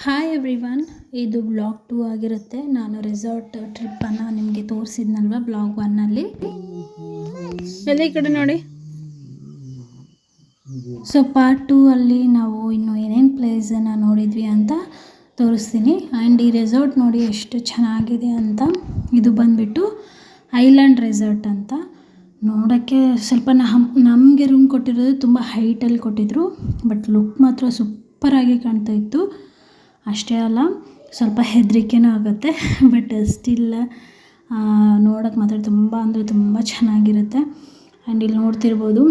Hi everyone, ಇದು blog 2 ಆಗಿರುತ್ತೆ. ನಾನು ರೆಸಾರ್ಟ್ ಟ್ರಿಪ್ಪನ್ನು ನಿಮಗೆ ತೋರಿಸಿದ್ನಲ್ವ ಬ್ಲಾಗ್ 1ಅಲ್ಲಿ. ಎಲ್ಲ ಈ ಕಡೆ ನೋಡಿ. ಸೊ ಪಾರ್ಟ್ 2 ಅಲ್ಲಿ ನಾವು ಇನ್ನು ಏನೇನು ಪ್ಲೇಸನ್ನು ನೋಡಿದ್ವಿ ಅಂತ ತೋರಿಸ್ತೀನಿ. ಆ್ಯಂಡ್ ಈ ರೆಸಾರ್ಟ್ ನೋಡಿ ಎಷ್ಟು ಚೆನ್ನಾಗಿದೆ ಅಂತ. ಇದು ಬಂದುಬಿಟ್ಟು ಐಲ್ಯಾಂಡ್ ರೆಸಾರ್ಟ್ ಅಂತ. ನೋಡೋಕ್ಕೆ ಸ್ವಲ್ಪ ನಮಗೆ ರೂಮ್ ಕೊಟ್ಟಿರೋದು ತುಂಬ ಹೈಟಲ್ಲಿ ಕೊಟ್ಟಿದ್ರು, ಬಟ್ ಲುಕ್ ಮಾತ್ರ ಸೂಪರಾಗಿ ಕಾಣ್ತಾ ಇತ್ತು. ಅಷ್ಟೇ ಅಲ್ಲ, ಸ್ವಲ್ಪ ಹೆದರಿಕೆನೂ ಆಗುತ್ತೆ, ಬಟ್ ಸ್ಟಿಲ್ ನೋಡೋಕ್ಕೆ ಮಾತ್ರ ತುಂಬ ಅಂದರೆ ತುಂಬ ಚೆನ್ನಾಗಿರುತ್ತೆ. ಆ್ಯಂಡ್ ಇಲ್ಲಿ ನೋಡ್ತಿರ್ಬೋದು,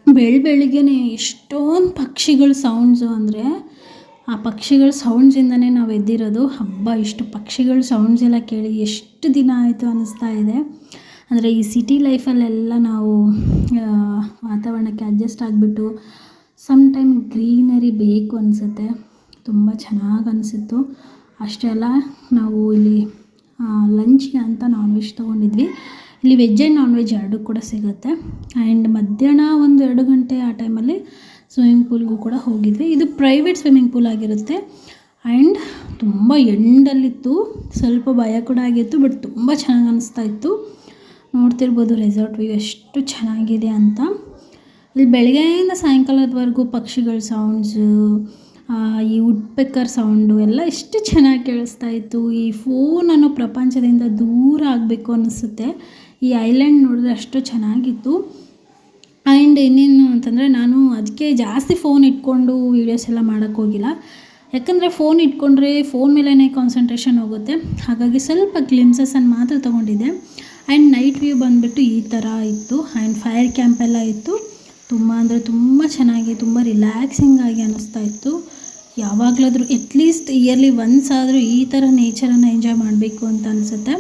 ಬೆಳಿಗ್ಗೆ ಎಷ್ಟೊಂದು ಪಕ್ಷಿಗಳ ಸೌಂಡ್ಸು, ಅಂದರೆ ಆ ಪಕ್ಷಿಗಳ ಸೌಂಡ್ಸಿಂದನೇ ನಾವು ಎದ್ದಿರೋದು. ಹಬ್ಬ, ಇಷ್ಟು ಪಕ್ಷಿಗಳ ಸೌಂಡ್ಸ್ ಎಲ್ಲ ಕೇಳಿ ಎಷ್ಟು ದಿನ ಆಯಿತು ಅನ್ನಿಸ್ತಾ ಇದೆ. ಅಂದರೆ ಈ ಸಿಟಿ ಲೈಫಲ್ಲೆಲ್ಲ ನಾವು ವಾತಾವರಣಕ್ಕೆ ಅಡ್ಜಸ್ಟ್ ಆಗಿಬಿಟ್ಟು ಸಮ್ ಟೈಮ್ ಗ್ರೀನರಿ ಬೇಕು ಅನಿಸುತ್ತೆ. ತುಂಬ ಚೆನ್ನಾಗಿ ಅನಿಸಿತ್ತು. ಅಷ್ಟೇ ಅಲ್ಲ, ನಾವು ಇಲ್ಲಿ ಲಂಚ್ಗೆ ಅಂತ ನಾನ್ ವೆಜ್ ತೊಗೊಂಡಿದ್ವಿ. ಇಲ್ಲಿ ವೆಜ್ ಆ್ಯಂಡ್ ನಾನ್ ವೆಜ್ ಎರಡೂ ಕೂಡ ಸಿಗುತ್ತೆ. ಆ್ಯಂಡ್ ಮಧ್ಯಾಹ್ನ 1-2 ಗಂಟೆ ಆ ಟೈಮಲ್ಲಿ ಸ್ವಿಮ್ಮಿಂಗ್ ಪೂಲ್ಗೂ ಕೂಡ ಹೋಗಿದ್ವಿ. ಇದು ಪ್ರೈವೇಟ್ ಸ್ವಿಮ್ಮಿಂಗ್ ಪೂಲ್ ಆಗಿರುತ್ತೆ. ಆ್ಯಂಡ್ ತುಂಬ ಎಂಡಲ್ಲಿತ್ತು, ಸ್ವಲ್ಪ ಭಯ ಕೂಡ ಆಗಿತ್ತು, ಬಟ್ ತುಂಬ ಚೆನ್ನಾಗಿ ಅನಿಸ್ತಾ ಇತ್ತು. ನೋಡ್ತಿರ್ಬೋದು ರೆಸಾರ್ಟ್ ವ್ಯೂ ಎಷ್ಟು ಚೆನ್ನಾಗಿದೆ ಅಂತ. ಇಲ್ಲಿ ಬೆಳಗ್ಗೆಯಿಂದ ಸಾಯಂಕಾಲದವರೆಗೂ ಪಕ್ಷಿಗಳ ಸೌಂಡ್ಸು, ಈ ವುಡ್ಪೆಕ್ಕರ್ ಸೌಂಡು ಎಲ್ಲ ಎಷ್ಟು ಚೆನ್ನಾಗಿ ಕೇಳಿಸ್ತಾ ಇತ್ತು. ಈ ಫೋನ್ ಅನ್ನೋ ಪ್ರಪಂಚದಿಂದ ದೂರ ಆಗಬೇಕು ಅನ್ನಿಸುತ್ತೆ. ಈ ಐಲ್ಯಾಂಡ್ ನೋಡಿದ್ರೆ ಅಷ್ಟು ಚೆನ್ನಾಗಿತ್ತು. ಆ್ಯಂಡ್ ಇನ್ನೇನು ಅಂತಂದರೆ, ನಾನು ಅದಕ್ಕೆ ಜಾಸ್ತಿ ಫೋನ್ ಇಟ್ಕೊಂಡು ವೀಡಿಯೋಸ್ ಎಲ್ಲ ಮಾಡೋಕ್ಕೋಗಿಲ್ಲ. ಯಾಕಂದರೆ ಫೋನ್ ಇಟ್ಕೊಂಡ್ರೆ ಫೋನ್ ಮೇಲೇ ಕಾನ್ಸಂಟ್ರೇಷನ್ ಹೋಗುತ್ತೆ. ಹಾಗಾಗಿ ಸ್ವಲ್ಪ ಗ್ಲಿಮ್ಸಸನ್ನು ಮಾತ್ರ ತೊಗೊಂಡಿದ್ದೆ. ಆ್ಯಂಡ್ ನೈಟ್ ವ್ಯೂ ಬಂದುಬಿಟ್ಟು ಈ ಥರ ಇತ್ತು. ಆ್ಯಂಡ್ ಫೈರ್ ಕ್ಯಾಂಪ್ ಎಲ್ಲ ಇತ್ತು. ತುಂಬ ಅಂದರೆ ತುಂಬ ಚೆನ್ನಾಗಿ, ತುಂಬ ರಿಲ್ಯಾಕ್ಸಿಂಗ್ ಆಗಿ ಅನ್ನಿಸ್ತಾ ಇತ್ತು. ಯಾವಾಗಲಾದರೂ ಅಟ್ಲೀಸ್ಟ್ ಇಯರ್ಲಿ ಒನ್ಸ್ ಆದರೂ ಈ ಥರ ನೇಚರನ್ನು ಎಂಜಾಯ್ ಮಾಡಬೇಕು ಅಂತ ಅನಿಸುತ್ತೆ.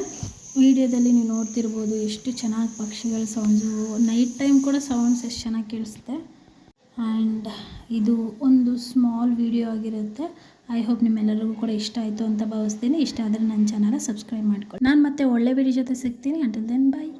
ವಿಡಿಯೋದಲ್ಲಿ ನೀವು ನೋಡ್ತಿರ್ಬೋದು ಎಷ್ಟು ಚೆನ್ನಾಗಿ ಪಕ್ಷಿಗಳ ಸೌಂಡ್ಸು, ನೈಟ್ ಟೈಮ್ ಕೂಡ ಸೌಂಡ್ಸ್ ಎಷ್ಟು ಚೆನ್ನಾಗಿ ಕೇಳಿಸುತ್ತೆ. ಆ್ಯಂಡ್ ಇದು ಒಂದು ಸ್ಮಾಲ್ ವಿಡಿಯೋ ಆಗಿರುತ್ತೆ. ಐ ಹೋಪ್ ನಿಮ್ಮೆಲ್ಲರಿಗೂ ಕೂಡ ಇಷ್ಟ ಆಯಿತು ಅಂತ ಭಾವಿಸ್ತೀನಿ. ಇಷ್ಟ ಆದರೆ ನನ್ನ ಚಾನಲ್ ಸಬ್ಸ್ಕ್ರೈಬ್ ಮಾಡ್ಕೊಳ್ಳಿ. ನಾನು ಮತ್ತೆ ಒಳ್ಳೆ ವಿಡಿಯೋ ಜೊತೆ ಸಿಗ್ತೀನಿ. ಅಂಟಿಲ್ ದೆನ್ ಬಾಯ್.